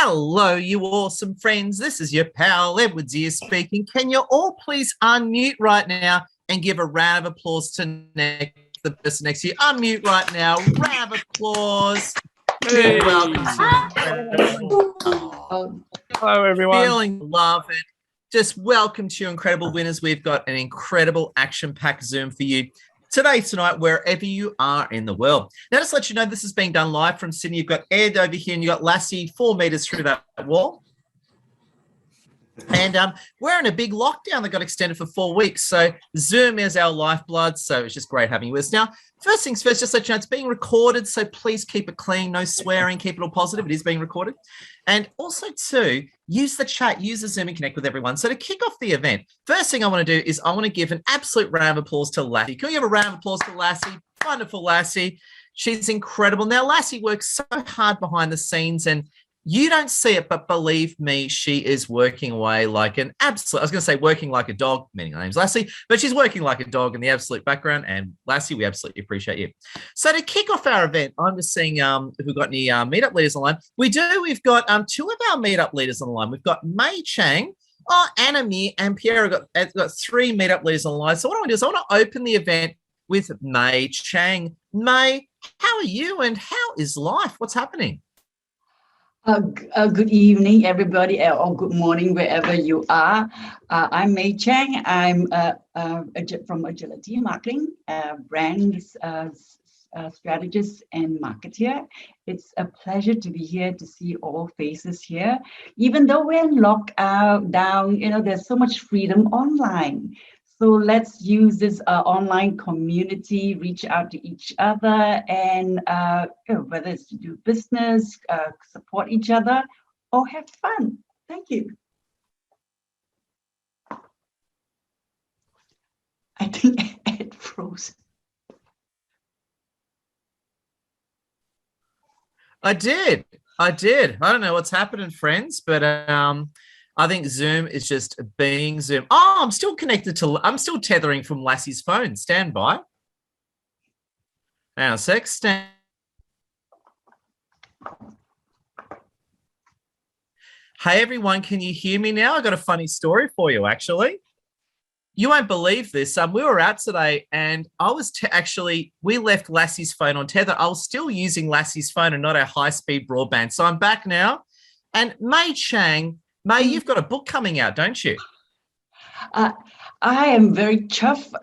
Hello, you awesome friends. This is your pal Edwards here speaking. Can you all please unmute right now and give a round of applause to the person next to you? Unmute right now. Round of applause. Hey. Welcome to Hello, everyone. Feeling love and just welcome to your incredible winners. We've got an incredible action-packed Zoom for you today, tonight, wherever you are in the world. Now, just to let you know, this is being done live from Sydney. You've got Ed over here and you've got Lassie 4 meters through that wall. And we're in a big lockdown that got extended for 4 weeks. So Zoom is our lifeblood. So it's just great having you with us. Now, first things first, just to let you know, it's being recorded. So please keep it clean, no swearing, keep it all positive. It is being recorded. And also, too, use the chat, use the Zoom and connect with everyone. So to kick off the event, first thing I want to do is I want to give an absolute round of applause to Lassie. Can we give a round of applause to Lassie? Wonderful Lassie. She's incredible. Now, Lassie works so hard behind the scenes and you don't see it, but believe me, she is working away like an absolute, I was going to say working like a dog, meaning her name's Lassie, but she's working like a dog in the absolute background. And Lassie, we absolutely appreciate you. So to kick off our event, I'm just seeing if we've got any meetup leaders online. We've got 2 of our meetup leaders on the line. We've got Mei Chang, Anna Mi, and Pierre have got 3 meetup leaders on the line. So what I want to do is I want to open the event with Mei Chang. Mei, how are you and how is life? What's happening? Good evening, everybody, or good morning, wherever you are. I'm Mei Chang. I'm from Agility Marketing, brand strategist and marketer. It's a pleasure to be here to see all faces here. Even though we're in lockdown, there's so much freedom online. So let's use this online community, reach out to each other, and whether it's to do business, support each other, or have fun. Thank you. I think Ed froze. I did. I don't know what's happening, friends, but I think Zoom is just being Zoom. Oh, I'm still tethering from Lassie's phone. Stand by. Hang on a sec. Hey, everyone, can you hear me now? I got a funny story for you, actually. You won't believe this. We were out today and I was we left Lassie's phone on tether. I was still using Lassie's phone and not our high-speed broadband. So I'm back now. And Mei Chang, Mei, you've got a book coming out, don't you? I am very chuffed,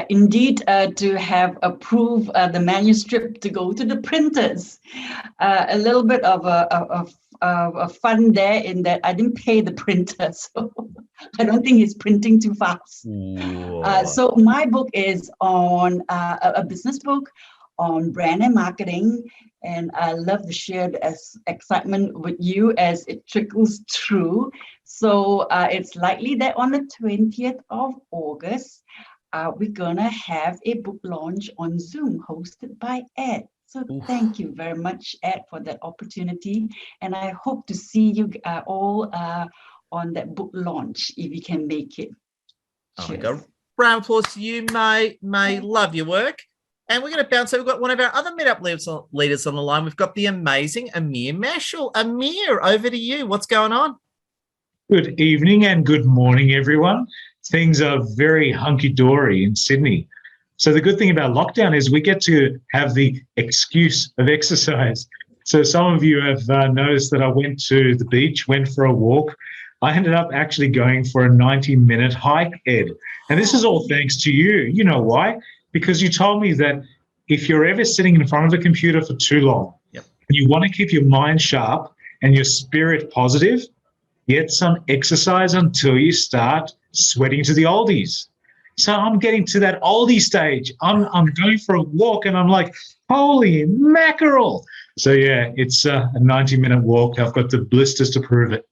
indeed, to have approved the manuscript to go to the printers. A little bit of a fun there in that I didn't pay the printer, so I don't think it's printing too fast. So my book is on a business book on brand and marketing, and I love to share the excitement with you as it trickles through. So it's likely that on the 20th of August, we're gonna have a book launch on Zoom hosted by Ed. So thank you very much, Ed, for that opportunity. And I hope to see you all on that book launch if you can make it. Cheers. Round of applause to you, Mei. Mei, love your work. And we're going to bounce over. We've got one of our other meetup leaders on the line. We've got the amazing Amir Mashal. Amir, over to you. What's going on? Good evening and good morning, everyone. Things are very hunky-dory in Sydney. So the good thing about lockdown is we get to have the excuse of exercise. So some of you have noticed that I went to the beach, went for a walk. I ended up actually going for a 90-minute hike, Ed. And this is all thanks to you. You know why? Because you told me that if you're ever sitting in front of a computer for too long, and you want to keep your mind sharp and your spirit positive, get some exercise until you start sweating to the oldies. So I'm getting to that oldie stage. I'm going for a walk and I'm like, holy mackerel. So yeah, it's a 90-minute walk. I've got the blisters to prove it.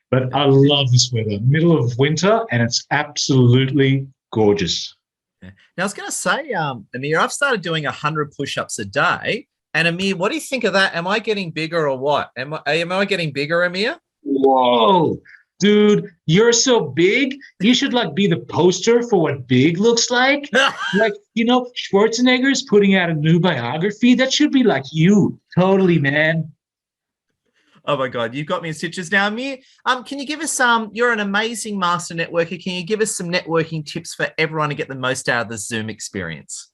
But I love this weather, middle of winter, and it's absolutely gorgeous. Now, I was going to say, Amir, I've started doing 100 push-ups a day. And Amir, what do you think of that? Am I getting bigger or what? Am I getting bigger, Amir? Whoa, dude, you're so big. You should be the poster for what big looks like. Schwarzenegger's putting out a new biography. That should be like you. Totally, man. Oh my God, you've got me in stitches now, Amir. Can you give us you're an amazing master networker. Can you give us some networking tips for everyone to get the most out of the Zoom experience?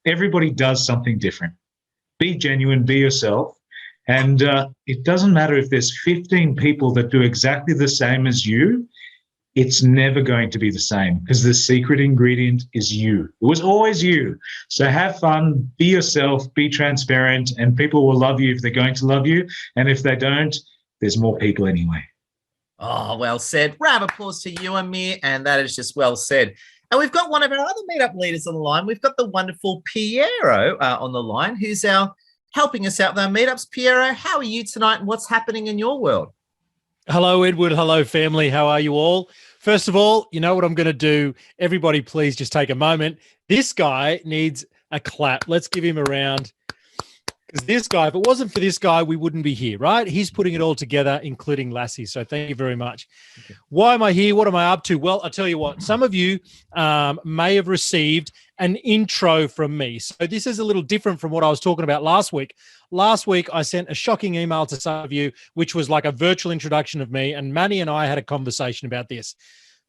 Everybody does something different. Be genuine, be yourself. And it doesn't matter if there's 15 people that do exactly the same as you. It's never going to be the same because the secret ingredient is you. It was always you. So have fun, be yourself, be transparent, and people will love you if they're going to love you. And if they don't, there's more people anyway. Oh, well said. Round of applause to you, Amir. And that is just well said. And we've got one of our other Meetup leaders on the line. We've got the wonderful Piero on the line, who's helping us out with our Meetups. Piero, how are you tonight and what's happening in your world? Hello, Edward. Hello, family. How are you all? First of all, you know what I'm going to do? Everybody, please just take a moment. This guy needs a clap. Let's give him a round. Because this guy, if it wasn't for this guy, we wouldn't be here, right? He's putting it all together, including Lassie. So thank you very much. Okay. Why am I here? What am I up to? Well, I'll tell you what. Some of you may have received an intro from me. So this is a little different from what I was talking about last week. Last week, I sent a shocking email to some of you, which was like a virtual introduction of me. And Manny and I had a conversation about this.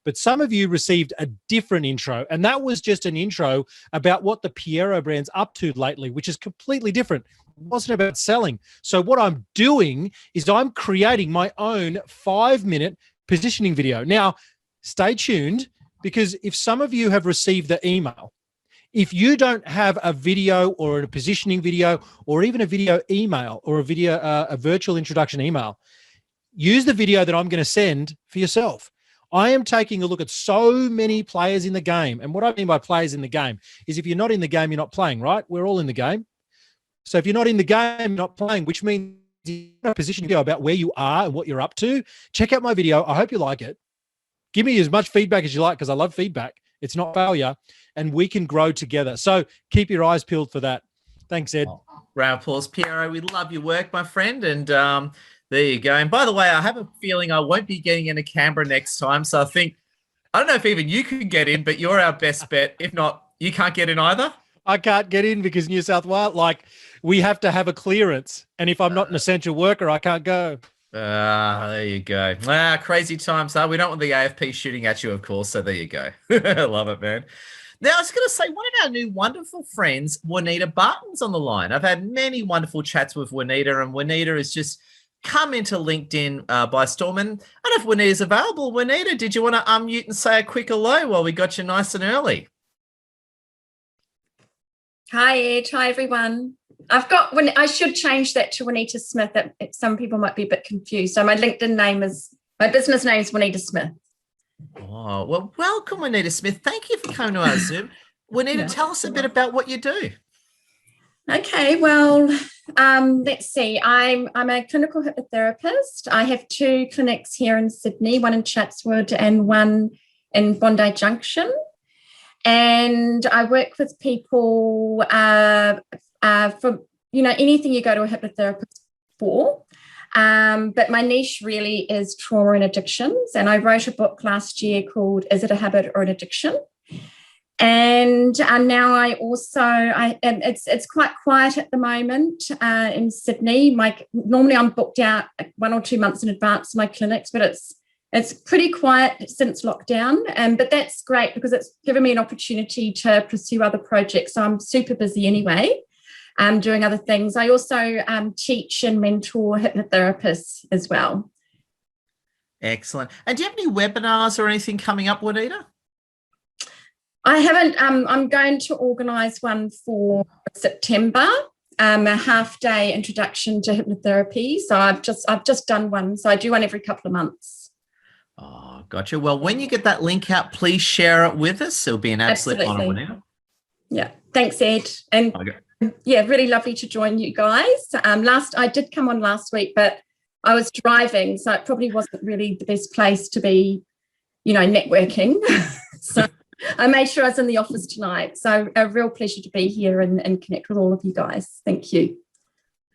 But some of you received a different intro. And that was just an intro about what the Piero brand's up to lately, which is completely different. It wasn't about selling. So what I'm doing is I'm creating my own 5-minute positioning video. Now, stay tuned, because if some of you have received the email, if you don't have a video or a positioning video or even a video email or a virtual introduction email, use the video that I'm going to send for yourself. I am taking a look at so many players in the game. And what I mean by players in the game is if you're not in the game, you're not playing, right? We're all in the game. So if you're not in the game, you're not playing, which means you're in a position to go about where you are and what you're up to. Check out my video. I hope you like it. Give me as much feedback as you like, because I love feedback. It's not failure, and we can grow together. So keep your eyes peeled for that. Thanks, Ed. Round of applause, Piero. We love your work, my friend. And there you go. And by the way, I have a feeling I won't be getting into Canberra next time. So I don't know if even you can get in, but you're our best bet. If not, you can't get in either. I can't get in because New South Wales, we have to have a clearance. And if I'm not an essential worker, I can't go. There you go. Crazy times, huh? We don't want the AFP shooting at you, of course. So there you go. I love it, man. Now, I was going to say, one of our new wonderful friends, Juanita Barton's on the line. I've had many wonderful chats with Juanita, and Juanita has just come into LinkedIn by storm. And I don't know if Juanita's available. Juanita, did you want to unmute and say a quick hello while we got you nice and early? Hi, Ed. Hi, everyone. I should change that to Juanita Smith. Some people might be a bit confused. So my business name is Juanita Smith. Oh, well, welcome, Juanita Smith. Thank you for coming to our Zoom. Juanita, tell us a bit about what you do. Okay, well, let's see. I'm a clinical hypnotherapist. I have 2 clinics here in Sydney, one in Chatswood and one in Bondi Junction. And I work with people for, anything you go to a hypnotherapist for. But my niche really is trauma and addictions. And I wrote a book last year called Is It a Habit or an Addiction? And now it's quite quiet at the moment in Sydney. Normally I'm booked out 1 or 2 months in advance of my clinics, but it's pretty quiet since lockdown. But that's great because it's given me an opportunity to pursue other projects. So I'm super busy anyway, doing other things. I also teach and mentor hypnotherapists as well. Excellent. And do you have any webinars or anything coming up, Juanita? I haven't. I'm going to organise one for September, a half-day introduction to hypnotherapy. So I've just done one. So I do one every couple of months. Oh, gotcha. Well, when you get that link out, please share it with us. It'll be an absolute honour, Juanita. Yeah. Thanks, Ed. And really lovely to join you guys. I did come on last week, but I was driving, so it probably wasn't really the best place to be, networking. So I made sure I was in the office tonight. So a real pleasure to be here and connect with all of you guys. Thank you.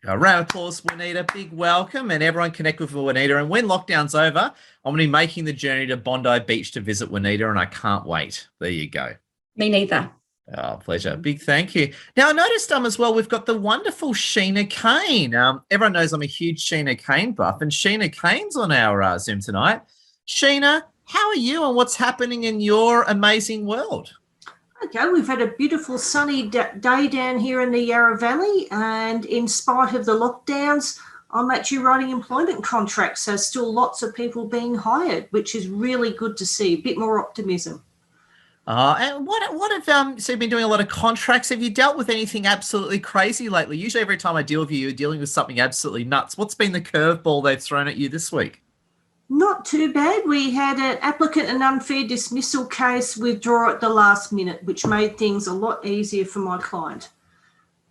A round of applause, Juanita. Big welcome, and everyone connect with Juanita. And when lockdown's over, I'm going to be making the journey to Bondi Beach to visit Juanita, and I can't wait. There you go. Me neither. Oh, pleasure. Big thank you. Now, I noticed as well, we've got the wonderful Sheena Kane. Everyone knows I'm a huge Sheena Kane buff, and Sheena Kane's on our Zoom tonight. Sheena, how are you and what's happening in your amazing world? Okay, we've had a beautiful sunny day down here in the Yarra Valley, and in spite of the lockdowns, I'm actually writing employment contracts, so still lots of people being hired, which is really good to see, a bit more optimism. And what have so you've been doing a lot of contracts? Have you dealt with anything absolutely crazy lately? Usually every time I deal with you, you're dealing with something absolutely nuts. What's been the curveball they've thrown at you this week? Not too bad. We had an applicant and unfair dismissal case withdraw at the last minute, which made things a lot easier for my client.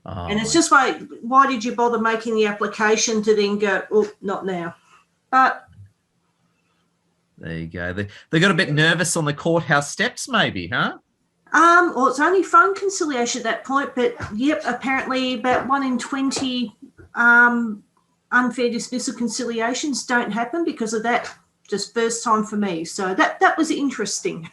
Oh, and it's just like, why did you bother making the application to then go, oh, not now? But there you go. They got a bit nervous on the courthouse steps, maybe, huh? well, it's only phone conciliation at that point, but yep, apparently about 1 in 20 unfair dismissal conciliations don't happen because of that. Just first time for me. So that was interesting.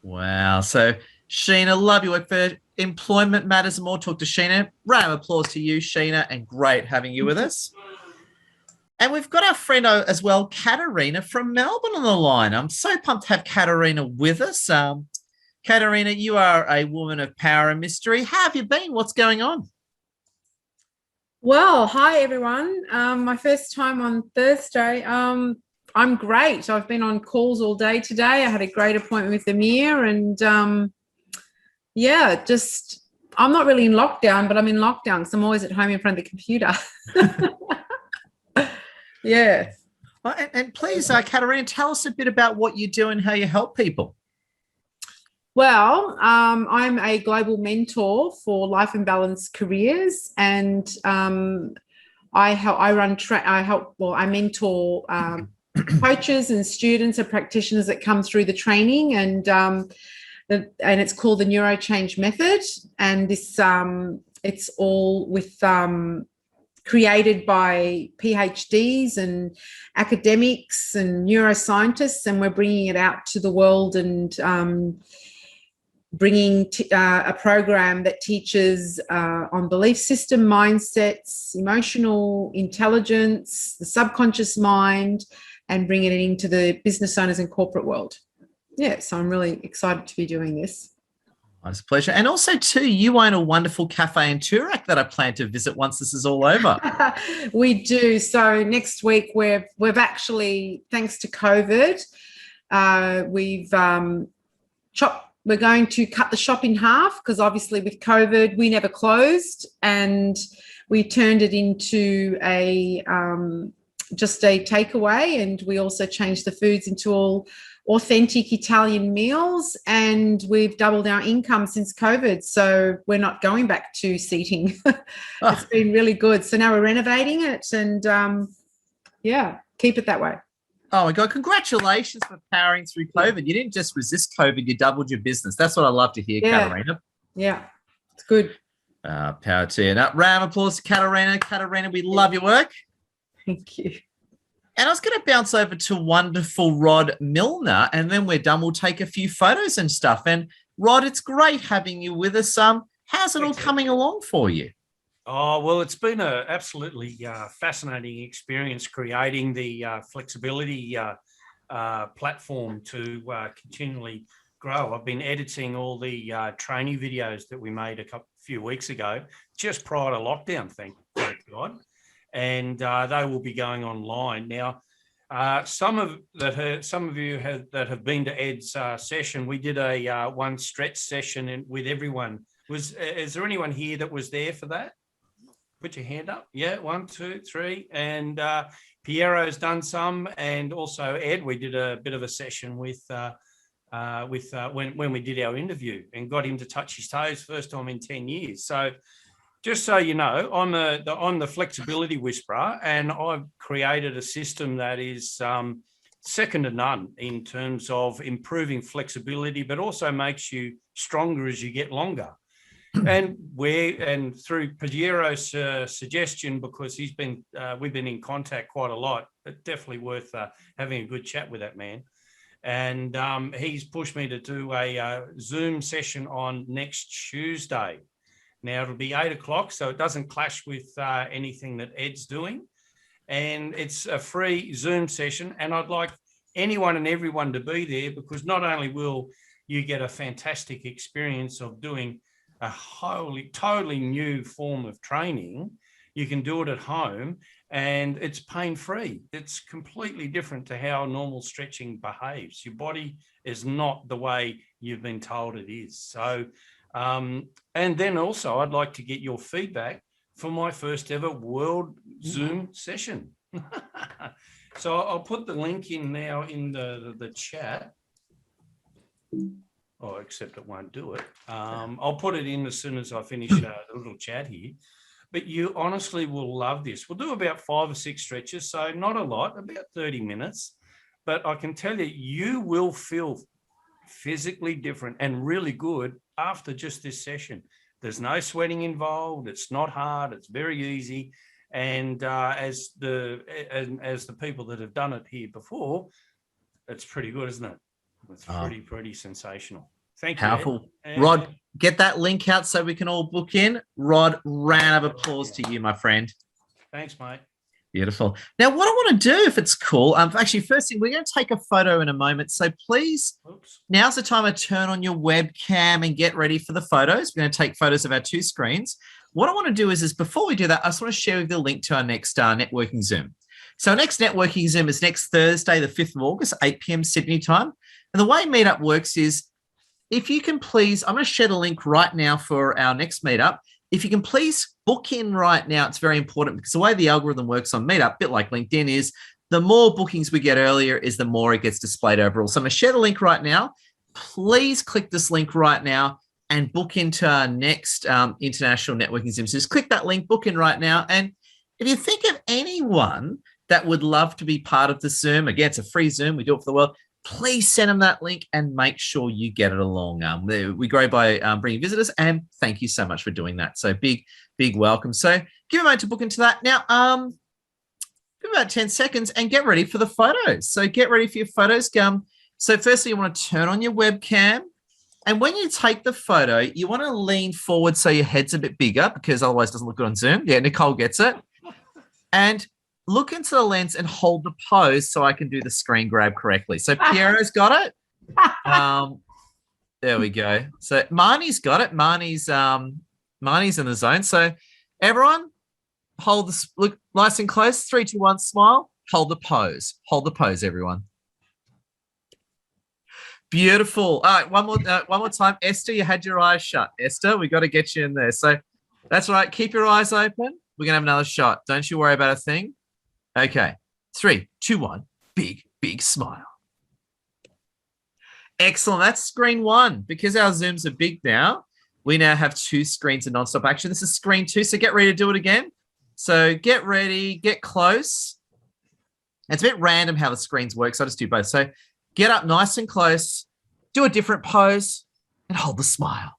Wow. So Sheena, love your work for employment matters and more. Talk to Sheena. Round of applause to you, Sheena, and great having you with us. And we've got our friend as well, Katarina from Melbourne on the line. I'm so pumped to have Katarina with us. Katarina, you are a woman of power and mystery. How have you been? What's going on? Well, hi everyone. My first time on Thursday. I'm great. I've been on calls all day today. I had a great appointment with Amir, and I'm not really in lockdown, but I'm in lockdown because I'm always at home in front of the computer. Yeah. And please, Katarina, tell us a bit about what you do and how you help people. Well, I'm a global mentor for life and balance careers, and I mentor coaches and students and practitioners that come through the training, and it's called the Neuro Change Method, and this it's all with created by PhDs and academics and neuroscientists, and we're bringing it out to the world and bringing a program that teaches on belief system, mindsets, emotional intelligence, the subconscious mind, and bringing it into the business owners and corporate world. Yeah, so I'm really excited to be doing this. It's a pleasure. And also, too, you own a wonderful cafe in Toorak that I plan to visit once this is all over. We do. So next week, we've actually, thanks to COVID, we're going to cut the shop in half because obviously with COVID, we never closed, and we turned it into just a takeaway, and we also changed the foods into all authentic Italian meals, and we've doubled our income since COVID. So we're not going back to seating. It's been really good. So now we're renovating it, and keep it that way. Oh my God, congratulations for powering through COVID. You didn't just resist COVID, you doubled your business. That's what I love to hear, Katarina. Yeah, it's good. Power to you. Now, round of applause to Katarina. Katarina, we love your work. Thank you. And I was going to bounce over to wonderful Rod Milner, and then we're done. We'll take a few photos and stuff. And Rod, it's great having you with us. How's it all coming along for you? Oh, well, it's been an absolutely fascinating experience creating the flexibility platform to continually grow. I've been editing all the training videos that we made a few weeks ago, just prior to lockdown, thank God. And they will be going online now. Some of you that have been to Ed's session, we did a one stretch session with everyone. Is there anyone here that was there for that? Put your hand up. Yeah, 1, 2, 3. And Piero's done some, and also Ed. We did a bit of a session with when we did our interview, and got him to touch his toes first time in 10 years. So, just so you know, I'm the flexibility whisperer, and I've created a system that is second to none in terms of improving flexibility, but also makes you stronger as you get longer. And through Piero's suggestion, because we've been in contact quite a lot, it's definitely worth having a good chat with that man. And he's pushed me to do a Zoom session on next Tuesday. Now it'll be 8 o'clock, so it doesn't clash with anything that Ed's doing. And it's a free Zoom session. And I'd like anyone and everyone to be there, because not only will you get a fantastic experience of doing a totally new form of training, you can do it at home and it's pain-free. It's completely different to how normal stretching behaves. Your body is not the way you've been told it is. So, and then also I'd like to get your feedback for my first ever World Zoom session. So I'll put the link in now in the chat. Oh, except it won't do it. I'll put it in as soon as I finish the little chat here. But you honestly will love this. We'll do about 5 or 6 stretches, so not a lot, about 30 minutes. But I can tell you, you will feel physically different and really good after just this session. There's no sweating involved. It's not hard. It's very easy. And as the people that have done it here before, it's pretty good, isn't it? It's pretty sensational. Thank you. Powerful. Rod, get that link out so we can all book in. Rod, round of applause to you, my friend. Thanks, mate. Beautiful. Now, what I want to do, if it's cool, actually, first thing, we're going to take a photo in a moment. So please, now's the time to turn on your webcam and get ready for the photos. We're going to take photos of our 2 screens. What I want to do is before we do that, I just want to share with you the link to our next networking Zoom. So our next networking Zoom is next Thursday, the 5th of August, 8 p.m. Sydney time. And the way Meetup works is, if you can please, I'm going to share the link right now for our next meetup. If you can please book in right now, it's very important, because the way the algorithm works on Meetup, a bit like LinkedIn, is the more bookings we get earlier is the more it gets displayed overall. So I'm going to share the link right now. Please click this link right now and book into our next international networking Zoom. So just click that link, book in right now. And if you think of anyone that would love to be part of the Zoom, again, it's a free Zoom. We do it for the world. Please send them that link and make sure you get it along. We grow by bringing visitors, and thank you so much for doing that. So big welcome. So give a moment to book into that. Now, give about 10 seconds and get ready for the photos. So get ready for your photos. So firstly, you want to turn on your webcam. And when you take the photo, you want to lean forward so your head's a bit bigger, because otherwise it doesn't look good on Zoom. Yeah, Nicole gets it. And look into the lens and hold the pose so I can do the screen grab correctly. So Piero's got it. There we go. So Marnie's got it. Marnie's in the zone. So everyone, hold the look nice and close. 3, 2, 1, smile. Hold the pose. Hold the pose, everyone. Beautiful. All right, one more time. Esther, you had your eyes shut. Esther, we got to get you in there. So that's right. Keep your eyes open. We're gonna have another shot. Don't you worry about a thing. Okay, 3, 2, 1, big smile. Excellent, that's screen 1. Because our Zooms are big now, we now have 2 screens of nonstop action. This is screen 2, so get ready to do it again. So get ready, get close. It's a bit random how the screens work, so I just do both. So get up nice and close, do a different pose, and hold the smile.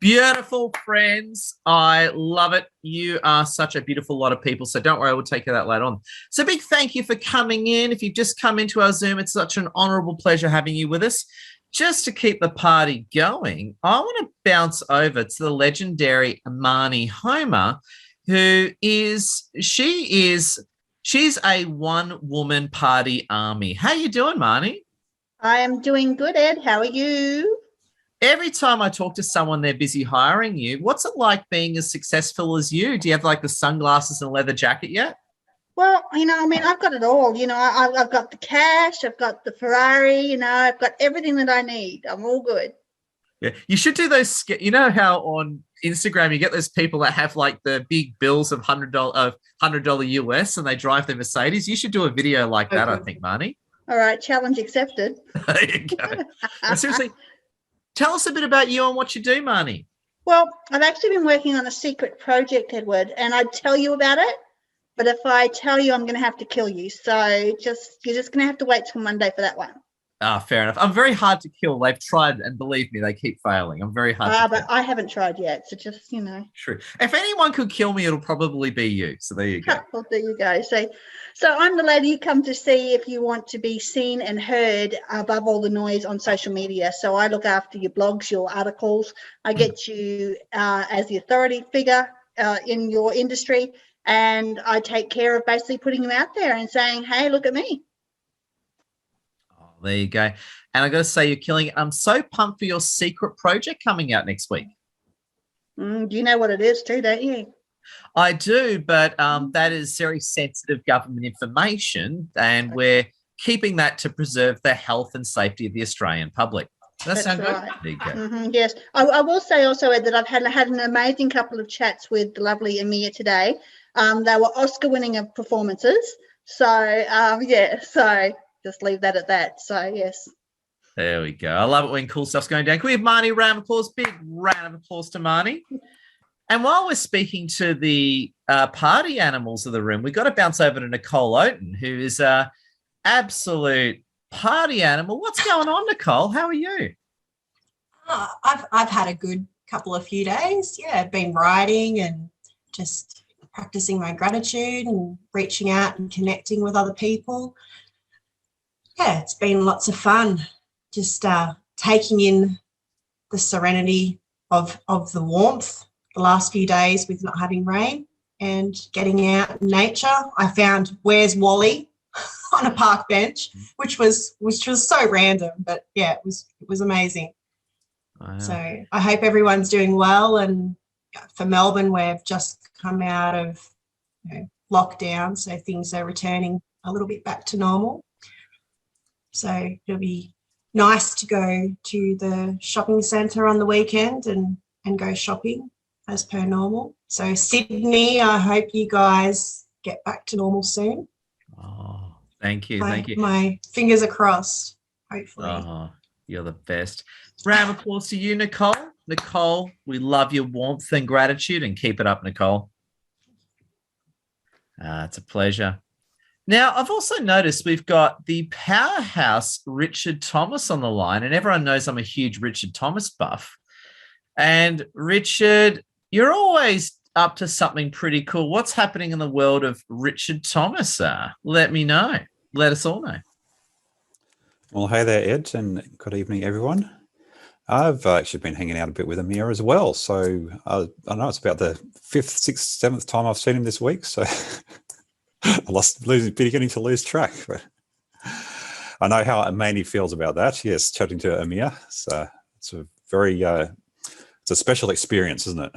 Beautiful, friends. I love it. You are such a beautiful lot of people. So don't worry, we'll take care of that later on. So big thank you for coming in. If you've just come into our Zoom, it's such an honorable pleasure having you with us. Just to keep the party going, I want to bounce over to the legendary Marnie Homer, she's a one-woman party army. How you doing, Marnie? I am doing good, Ed. How are you? Every time I talk to someone, they're busy hiring you. What's it like being as successful as you? Do you have like the sunglasses and leather jacket yet? Well, I've got it all. I've got the cash, I've got the Ferrari, I've got everything that I need. I'm all good. Yeah, you should do those. You know how on Instagram you get those people that have like the big bills of $100 US and they drive their Mercedes. You should do a video like that, I think, Marnie. All right, challenge accepted. There you go. Now, seriously, tell us a bit about you and what you do, Marnie. Well, I've actually been working on a secret project, Edward, and I'd tell you about it, but if I tell you, I'm going to have to kill you. So you're just going to have to wait till Monday for that one. Fair enough. I'm very hard to kill. They've tried, and believe me, they keep failing. I'm very hard to But kill. I haven't tried yet. So just, True. If anyone could kill me, it'll probably be you. So there you go. Well, there you go. So I'm the lady you come to see if you want to be seen and heard above all the noise on social media. So I look after your blogs, your articles. I get you as the authority figure in your industry, and I take care of basically putting you out there and saying, hey, look at me. Oh, there you go. And I got to say, you're killing it. I'm so pumped for your secret project coming out next week. Do you know what it is too, don't you? I do, but that is very sensitive government information, and we're keeping that to preserve the health and safety of the Australian public. Does that sound right. good? There you go. Yes. I will say also, Ed, that I've had an amazing couple of chats with the lovely Amia today. They were Oscar-winning performances. So, so just leave that at that. So, yes. There we go. I love it when cool stuff's going down. Can we have Marnie a round of applause? Big round of applause to Marnie. And while we're speaking to the party animals of the room, we've got to bounce over to Nicole Oaten, who is an absolute party animal. What's going on, Nicole? How are you? I've had a good few days. Yeah, I've been writing and just practicing my gratitude and reaching out and connecting with other people. Yeah, it's been lots of fun. Just taking in the serenity of the warmth the last few days with not having rain and getting out in nature. I found Where's Wally on a park bench, which was so random, but yeah, it was amazing. Wow. So I hope everyone's doing well. And for Melbourne, we've just come out of lockdown, so things are returning a little bit back to normal. So it'll be nice to go to the shopping centre on the weekend and go shopping as per normal. So Sydney, I hope you guys get back to normal soon. Oh, thank you. Thank you. My fingers are crossed, hopefully. Oh, you're the best. Round of applause to you, Nicole. Nicole, we love your warmth and gratitude, and keep it up, Nicole. It's a pleasure. Now, I've also noticed we've got the powerhouse Richard Thomas on the line, and everyone knows I'm a huge Richard Thomas buff. And Richard, you're always up to something pretty cool. What's happening in the world of Richard Thomas? Let me know. Let us all know. Well, hey there, Ed, and good evening, everyone. I've actually been hanging out a bit with Amir as well. So I know it's about the 5th, 6th, 7th time I've seen him this week. So beginning to lose track. But I know how Amani feels about that. Yes, chatting to Amir. So it's a very, it's a special experience, isn't it?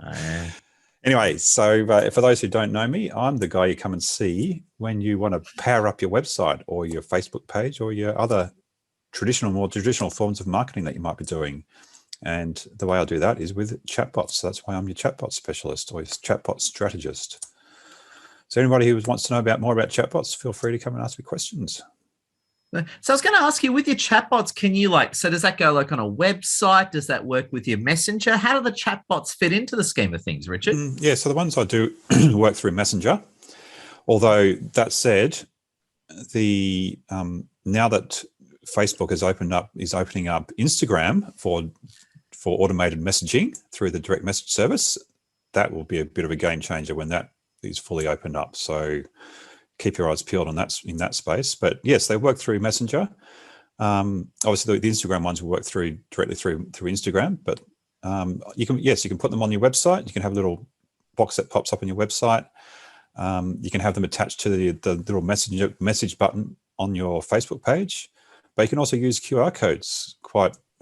Yeah. Anyway, so for those who don't know me, I'm the guy you come and see when you want to power up your website or your Facebook page or your other more traditional forms of marketing that you might be doing. And the way I do that is with chatbots. So that's why I'm your chatbot specialist or chatbot strategist. So anybody who wants to know more about chatbots, feel free to come and ask me questions. So I was going to ask you, with your chatbots, can you so does that go on a website? Does that work with your messenger? How do the chatbots fit into the scheme of things, Richard? Yeah, so the ones I do work through Messenger. Although that said, the now that Facebook is opening up Instagram for automated messaging through the direct message service, that will be a bit of a game changer when that is fully opened up. So keep your eyes peeled on that in that space. But yes, they work through Messenger. Obviously, the Instagram ones will work directly through Instagram. But you can put them on your website. You can have a little box that pops up on your website. You can have them attached to the little message button on your Facebook page. But you can also use QR codes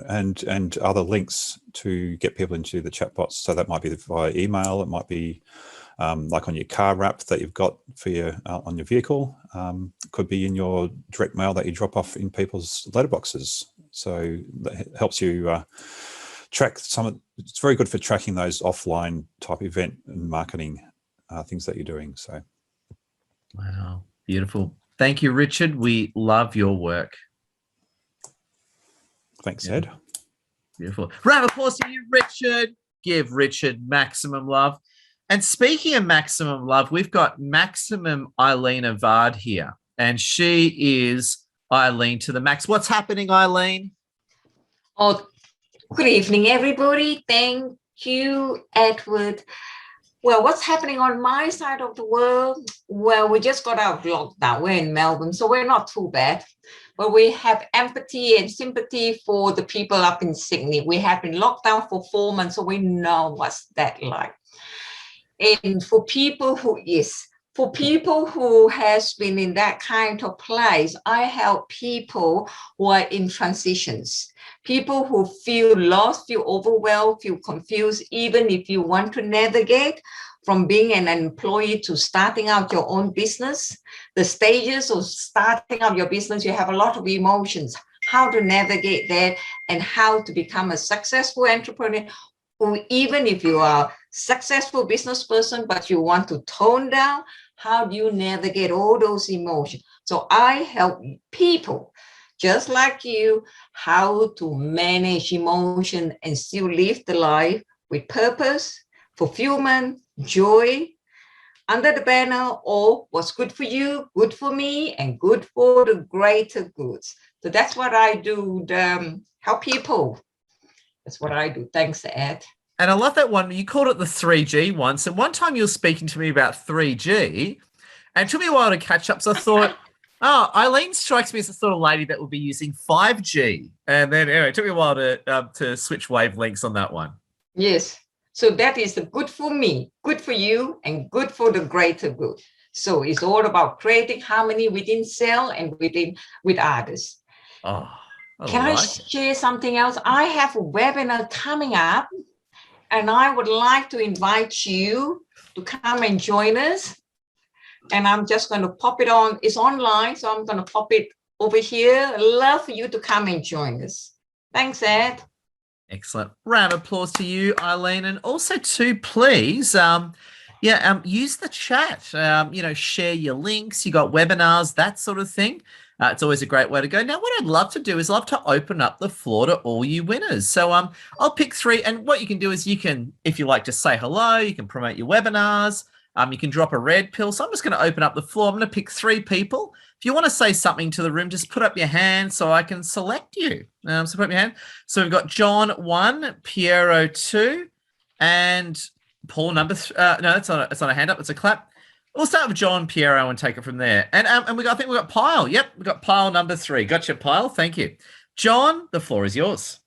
and other links to get people into the chatbots. So that might be via email. It might be like on your car wrap that you've got for on your vehicle. It could be in your direct mail that you drop off in people's letterboxes. So that helps you track it's very good for tracking those offline type event and marketing things that you're doing. So, wow, beautiful. Thank you, Richard. We love your work. Thanks, Ed. Beautiful. Round of applause to you, Richard. Give Richard maximum love. And speaking of maximum love, we've got Maximum Eileen Avard here, and she is Eileen to the max. What's happening, Eileen? Oh, good evening, everybody. Thank you, Edward. Well, what's happening on my side of the world? Well, we just got out of lockdown. We're in Melbourne, so we're not too bad. But we have empathy and sympathy for the people up in Sydney. We have been locked down for 4 months, so we know what's that like. And for people who has been in that kind of place, I help people who are in transitions, people who feel lost, feel overwhelmed, feel confused, even if you want to navigate from being an employee to starting out your own business. The stages of starting out your business, you have a lot of emotions, how to navigate that and how to become a successful entrepreneur. Or even if you are a successful business person, but you want to tone down, how do you navigate all those emotions? So I help people just like you, how to manage emotion and still live the life with purpose, fulfillment, joy, under the banner of what's good for you, good for me, and good for the greater goods. So that's what I do, help people. That's what I do. Thanks, Ed. And I love that one. You called it the 3G one. So one time you were speaking to me about 3G, and it took me a while to catch up. So I thought, oh, Eileen strikes me as the sort of lady that will be using 5G. And then anyway, it took me a while to switch wavelengths on that one. Yes. So that is the good for me, good for you, and good for the greater good. So it's all about creating harmony within self and with others. Oh, Can I share something else? I have a webinar coming up, and I would like to invite you to come and join us. And I'm just going to pop it on. It's online, so I'm going to pop it over here. I'd love for you to come and join us. Thanks, Ed. Excellent. Round of applause to you, Eileen. And also, too, please, use the chat. Share your links. You got webinars, that sort of thing. It's always a great way to go. Now, what I'd love to do is open up the floor to all you winners. So I'll pick 3. And what you can do is you can, if you like, just say hello. You can promote your webinars. You can drop a red pill. So I'm just going to open up the floor. I'm going to pick 3 people. If you want to say something to the room, just put up your hand so I can select you. So put up your hand. So we've got John 1, Piero 2, and Paul number 3. No, it's not a hand up. It's a clap. We'll start with John, Piero, and take it from there. And I think we've got Pyle. Yep, we've got Pyle number 3. Gotcha, Pyle. Thank you. John, the floor is yours.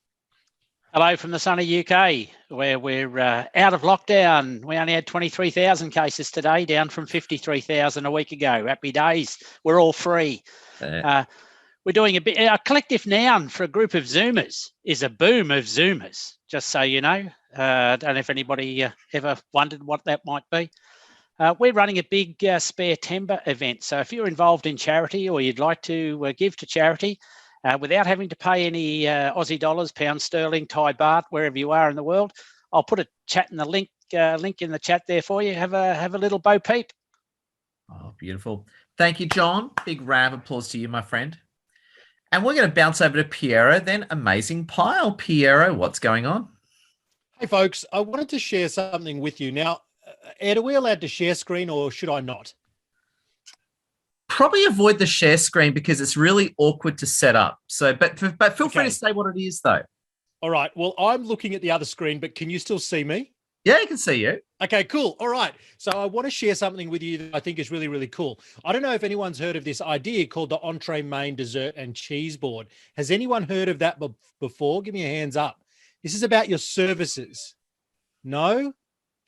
Hello from the sunny UK, where we're out of lockdown. We only had 23,000 cases today, down from 53,000 a week ago. Happy days. We're all free. We're doing a collective noun for a group of Zoomers is a boom of Zoomers, just so you know. I don't know if anybody ever wondered what that might be. We're running a big Spare Timber event. So if you're involved in charity or you'd like to give to charity, without having to pay any Aussie dollars, pound sterling, Thai baht, wherever you are in the world, I'll put a chat in the link in the chat there for you. Have a little bo peep. Oh, beautiful. Thank you, John. Big round of applause to you, my friend. And we're going to bounce over to Piero, then amazing Pyle. Piero, what's going on? Hey, folks, I wanted to share something with you. Now, Ed, are we allowed to share screen or should I not? Probably avoid the share screen because it's really awkward to set up. So, but feel free to say what it is, though. All right. Well, I'm looking at the other screen, but can you still see me? Yeah, I can see you. Okay, cool. All right. So I want to share something with you that I think is really, really cool. I don't know if anyone's heard of this idea called the entree, main, dessert, and cheese board. Has anyone heard of that before? Give me a hands up. This is about your services. No?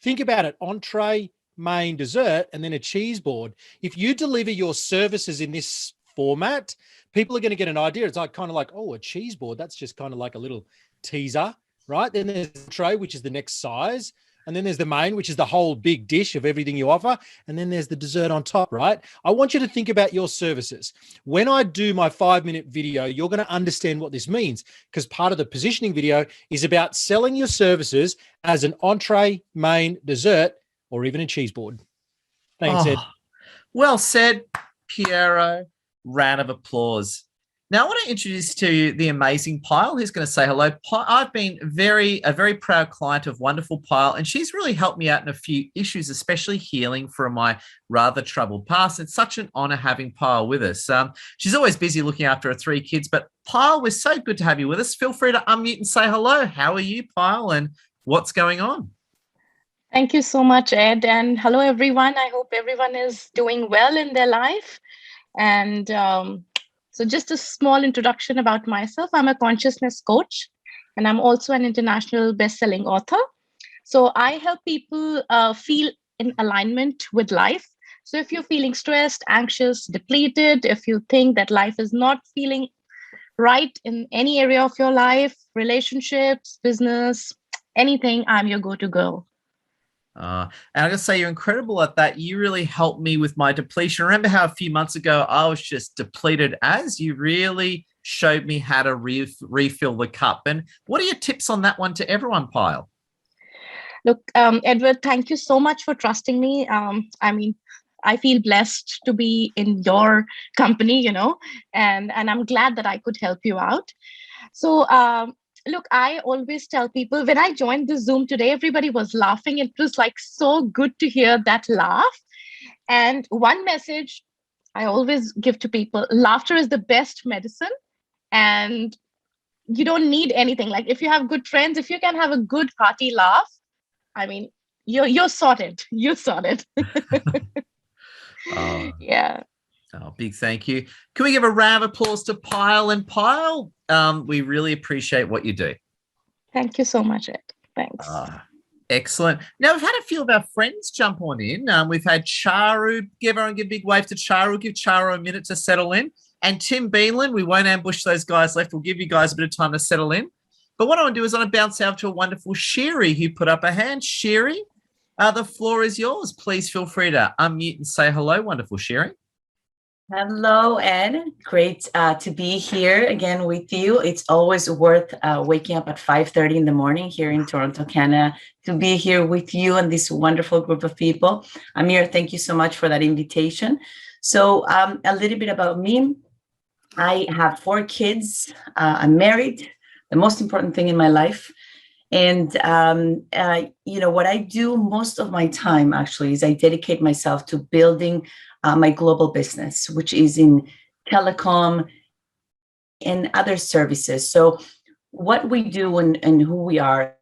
Think about it. Entree, main, dessert, and then a cheese board. If you deliver your services in this format, people are going to get an idea. It's kind of like, oh, a cheese board. That's just kind of like a little teaser, right? Then there's the tray, which is the next size. And then there's the main, which is the whole big dish of everything you offer. And then there's the dessert on top, right? I want you to think about your services. When I do my 5-minute video, you're going to understand what this means because part of the positioning video is about selling your services as an entree, main, dessert, or even a cheese board. Thanks, Ed. Well said, Piero. Round of applause. Now, I want to introduce to you the amazing Pyle, who's going to say hello. I've been a very proud client of wonderful Pyle, and she's really helped me out in a few issues, especially healing from my rather troubled past. It's such an honor having Pyle with us. She's always busy looking after her 3 kids, but Pyle, we're so good to have you with us. Feel free to unmute and say hello. How are you, Pyle, and what's going on? Thank you so much, Ed. And hello, everyone. I hope everyone is doing well in their life. And so just a small introduction about myself. I'm a consciousness coach, and I'm also an international best-selling author. So I help people feel in alignment with life. So if you're feeling stressed, anxious, depleted, if you think that life is not feeling right in any area of your life, relationships, business, anything, I'm your go-to girl. And I'm going to say you're incredible at that. You really helped me with my depletion. Remember how a few months ago I was just depleted as? You really showed me how to refill the cup. And what are your tips on that one to everyone, Pyle? Look, Edward, thank you so much for trusting me. I mean, I feel blessed to be in your company, you know, and I'm glad that I could help you out. So, look, I always tell people when I joined the Zoom today, everybody was laughing. It was like so good to hear that laugh. And one message I always give to people, laughter is the best medicine. And you don't need anything. Like if you have good friends, if you can have a good hearty laugh, I mean, you're sorted. You're sorted. Yeah. Oh, big thank you. Can we give a round of applause to Pyle? And Pyle, we really appreciate what you do. Thank you so much, Ed. Thanks. Excellent. Now, we've had a few of our friends jump on in. We've had Charu. Give a big wave to Charu. Give Charu a minute to settle in. And Tim Beanland, we won't ambush those guys left. We'll give you guys a bit of time to settle in. But what I want to do is I want to bounce out to a wonderful Sherry who put up a hand. Sherry, the floor is yours. Please feel free to unmute and say hello, wonderful Sherry. Hello, Ed. Great to be here again with you. It's always worth waking up at 5:30 in the morning here in Toronto, Canada, to be here with you and this wonderful group of people. Amir, thank you so much for that invitation. So a little bit about me. I have 4 kids. I'm married, the most important thing in my life. And, you know, what I do most of my time actually is I dedicate myself to building my global business, which is in telecom and other services. So what we do and who we are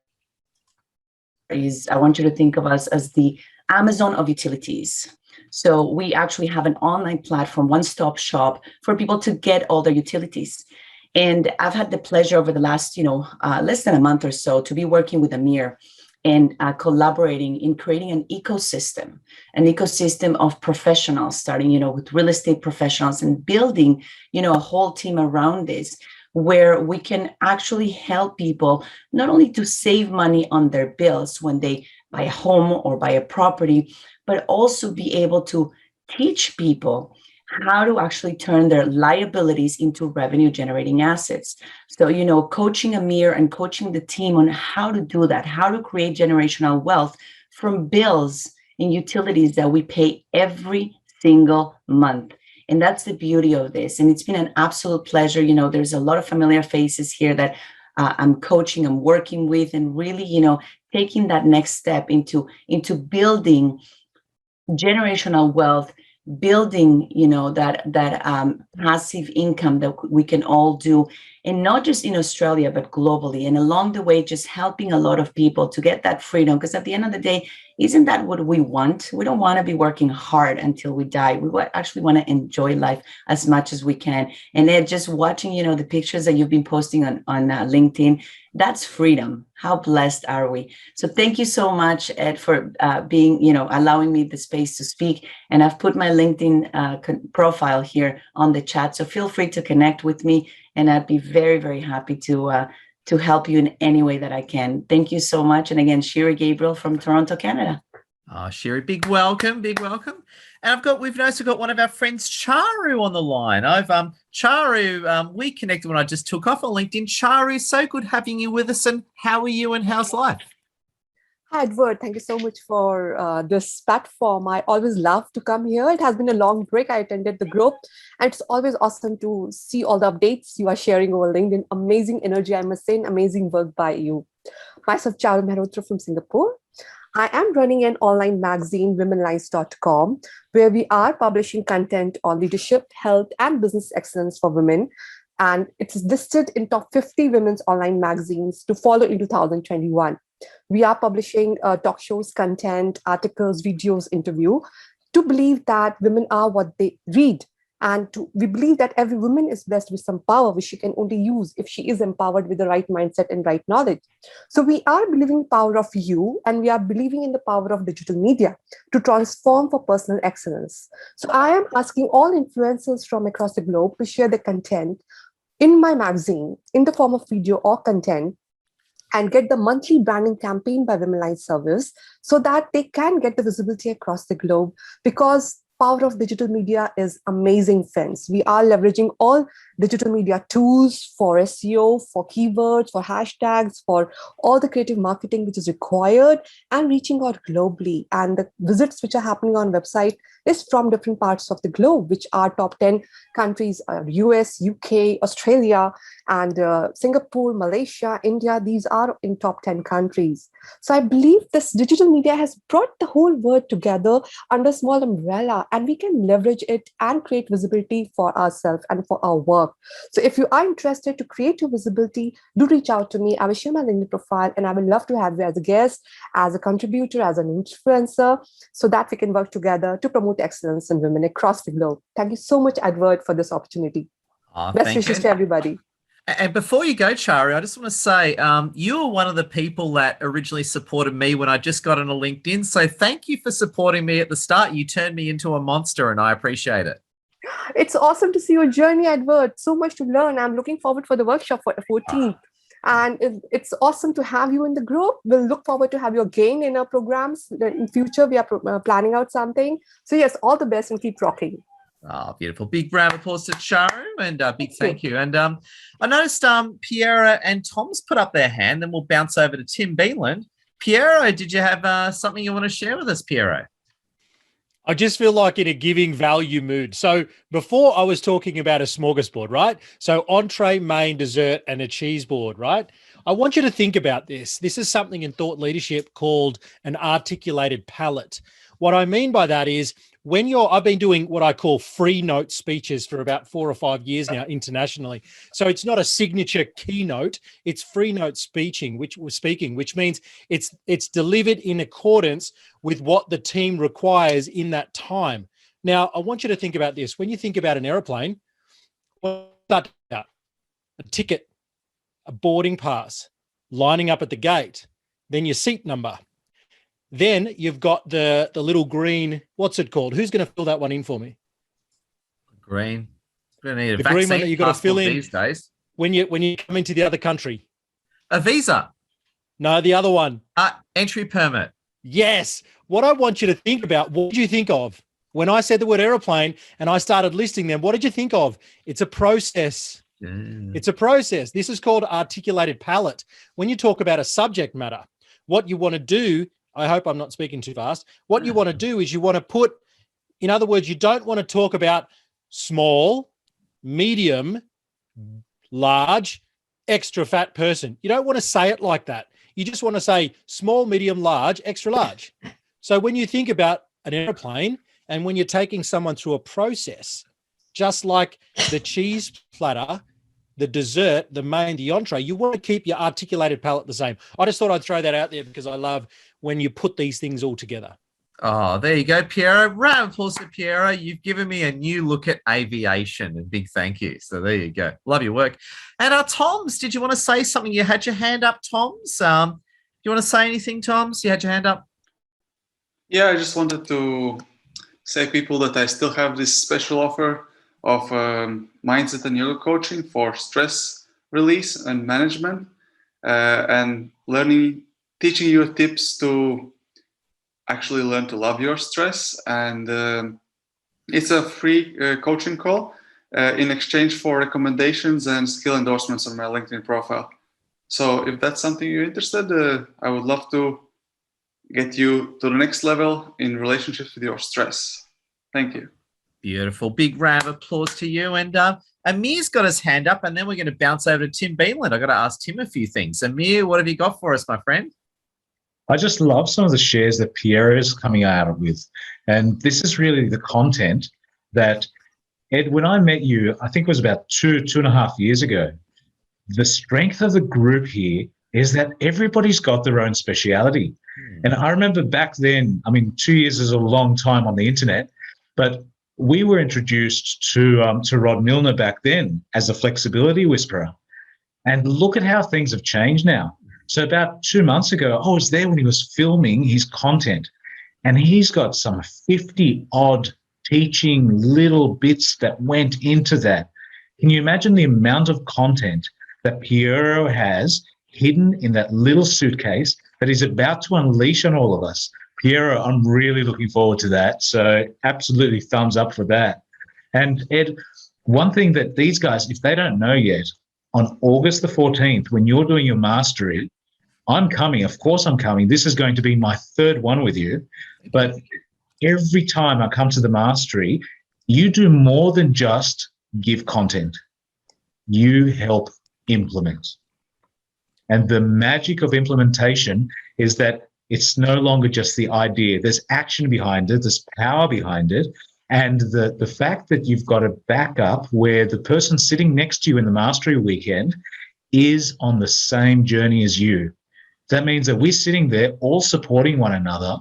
is, I want you to think of us as the Amazon of utilities. So we actually have an online platform, one-stop shop for people to get all their utilities. And I've had the pleasure over the last, less than a month or so to be working with Amir and collaborating in creating an ecosystem of professionals, starting, with real estate professionals and building, a whole team around this, where we can actually help people not only to save money on their bills when they buy a home or buy a property, but also be able to teach people how to actually turn their liabilities into revenue generating assets. So, coaching Amir and coaching the team on how to do that, how to create generational wealth from bills and utilities that we pay every single month. And that's the beauty of this. And it's been an absolute pleasure. There's a lot of familiar faces here that I'm coaching, I'm working with, and really, taking that next step into building generational wealth, building, that passive income that we can all do, and not just in Australia, but globally. And along the way, just helping a lot of people to get that freedom. Because at the end of the day, isn't that what we want? We don't want to be working hard until we die. We actually want to enjoy life as much as we can. And then just watching, the pictures that you've been posting on LinkedIn, that's freedom. How blessed are we? So thank you so much, Ed, for being, allowing me the space to speak. And I've put my LinkedIn profile here on the chat. So feel free to connect with me. And I'd be very, very happy to help you in any way that I can. Thank you so much. And again, Sherry Gabriel from Toronto, Canada. Sherry, big welcome, big welcome. And we've also got one of our friends, Charu, on the line. Charu, we connected when I just took off on LinkedIn. Charu, so good having you with us. And how are you and how's life? Hi, Edward. Thank you so much for this platform. I always love to come here. It has been a long break. I attended the group, and it's always awesome to see all the updates you are sharing over LinkedIn. Amazing energy, I must say, and amazing work by you. Myself, Charu Mehrotra from Singapore. I am running an online magazine, womenlines.com, where we are publishing content on leadership, health, and business excellence for women. And it's listed in top 50 women's online magazines to follow in 2021. We are publishing talk shows, content, articles, videos, interview to believe that women are what they read. And we believe that every woman is blessed with some power, which she can only use if she is empowered with the right mindset and right knowledge. So we are believing in the power of you, and we are believing in the power of digital media to transform for personal excellence. So I am asking all influencers from across the globe to share the content in my magazine in the form of video or content, and get the monthly branding campaign by Women Line Service so that they can get the visibility across the globe, because power of digital media is amazing, friends. We are leveraging all digital media tools for SEO, for keywords, for hashtags, for all the creative marketing which is required, and reaching out globally. And the visits which are happening on website is from different parts of the globe, which are top 10 countries, US, UK, Australia, and Singapore, Malaysia, India. These are in top 10 countries. So I believe this digital media has brought the whole world together under a small umbrella, and we can leverage it and create visibility for ourselves and for our work. So if you are interested to create your visibility, do reach out to me. I will share my LinkedIn profile, and I would love to have you as a guest, as a contributor, as an influencer, so that we can work together to promote excellence in women across the globe. Thank you so much, Edward, for this opportunity. Best wishes to everybody. And before you go, Chari, I just want to say you were one of the people that originally supported me when I just got onto LinkedIn. So thank you for supporting me at the start. You turned me into a monster, and I appreciate it. It's awesome to see your journey, Edward. So much to learn. I'm looking forward for the workshop for 14th. And it's awesome to have you in the group. We'll look forward to have you again in our programs. In future, we are planning out something. So yes, all the best and keep rocking. Oh, beautiful. Big round of applause to Charu, and big thank you. And I noticed Piera and Tom's put up their hand, and we'll bounce over to Tim Beeland. Piero, did you have something you want to share with us, Piero? I just feel like in a giving value mood. So before I was talking about a smorgasbord, right? So entree, main, dessert, and a cheese board, right? I want you to think about this. This is something in thought leadership called an articulated palette. What I mean by that is I've been doing what I call free note speeches for about 4 or 5 years now internationally. So it's not a signature keynote, it's free note speaking, which means it's delivered in accordance with what the team requires in that time. Now, I want you to think about this. When you think about an airplane, a ticket, a boarding pass, lining up at the gate, then your seat number. Then you've got the little green, what's it called? Who's going to fill that one in for me? Green. We're going to need a the vaccine green one that you've got to fill in these days. When you come into the other country. A visa. No, the other one. Entry permit. Yes. What I want you to think about, what did you think of? When I said the word airplane and I started listing them, what did you think of? It's a process. It's a process. This is called articulated palette. When you talk about a subject matter, what you want to do, I hope I'm not speaking too fast. What you want to do is you want to put, in other words, you don't want to talk about small, medium, large, extra fat person. You don't want to say it like that. You just want to say small, medium, large, extra large. So when you think about an airplane and when you're taking someone through a process, just like the cheese platter, the dessert, the main, the entree, you want to keep your articulated palette the same. I just thought I'd throw that out there because I love when you put these things all together. Oh, there you go, Piero. Round of applause to Piero. You've given me a new look at aviation, and big thank you. So there you go. Love your work. And Toms, did you want to say something? You had your hand up, Toms. Do you want to say anything, Toms? You had your hand up. Yeah, I just wanted to say people that I still have this special offer of mindset and yoga coaching for stress release and management, and teaching you tips to actually learn to love your stress. And it's a free coaching call in exchange for recommendations and skill endorsements on my LinkedIn profile. So if that's something you're interested, I would love to get you to the next level in relationships with your stress. Thank you. Beautiful. Big round of applause to you. And Amir's got his hand up, and then we're going to bounce over to Tim Beanland. I've got to ask Tim a few things. Amir, what have you got for us, my friend? I just love some of the shares that Pierre is coming out with. And this is really the content that, Ed, when I met you, I think it was about two and a half years ago, the strength of the group here is that everybody's got their own speciality. And I remember back then, I mean, 2 years is a long time on the internet, but we were introduced to Rod Milner back then as a flexibility whisperer. And look at how things have changed now. So about 2 months ago, I was there when he was filming his content, and he's got some 50 odd teaching little bits that went into that. Can you imagine the amount of content that Piero has hidden in that little suitcase that he's about to unleash on all of us? Piero, I'm really looking forward to that. So absolutely thumbs up for that. And Ed, one thing that these guys, if they don't know yet, on August the 14th, when you're doing your mastery, I'm coming. Of course I'm coming. This is going to be my third one with you. But every time I come to the mastery, you do more than just give content. You help implement. And the magic of implementation is that it's no longer just the idea. There's action behind it. There's power behind it. And the fact that you've got a backup where the person sitting next to you in the mastery weekend is on the same journey as you. That means that we're sitting there all supporting one another.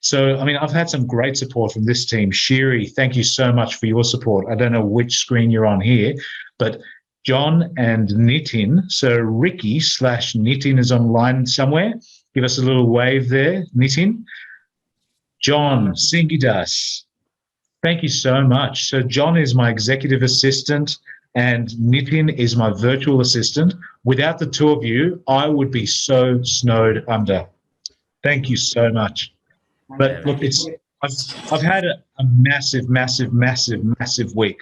So, I mean, I've had some great support from this team. Shiri, thank you so much for your support. I don't know which screen you're on here, but John and Nitin. So Ricky/Nitin is online somewhere. Give us a little wave there, Nitin. John, Singidas, thank you so much. So John is my executive assistant and Nitin is my virtual assistant. Without the two of you, I would be so snowed under. Thank you so much. But look, I've had a massive week.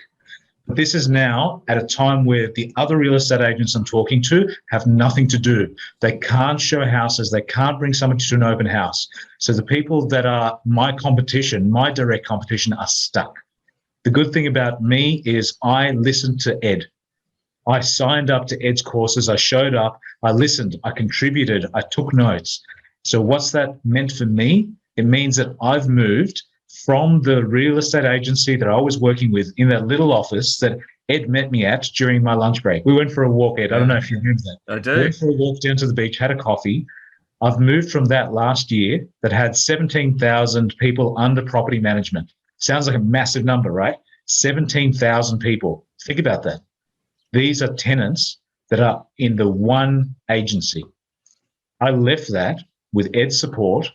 But this is now at a time where the other real estate agents I'm talking to have nothing to do. They can't show houses. They can't bring somebody to an open house. So the people that are my competition, my direct competition, are stuck. The good thing about me is I listened to Ed. I signed up to Ed's courses. I showed up. I listened. I contributed. I took notes. So what's that meant for me? It means that I've moved from the real estate agency that I was working with in that little office that Ed met me at during my lunch break. We went for a walk, Ed. I don't know if you remember that. I do. We went for a walk down to the beach, had a coffee. I've moved from that last year that had 17,000 people under property management. Sounds like a massive number, right? 17,000 people. Think about that. These are tenants that are in the one agency. I left that with Ed's support.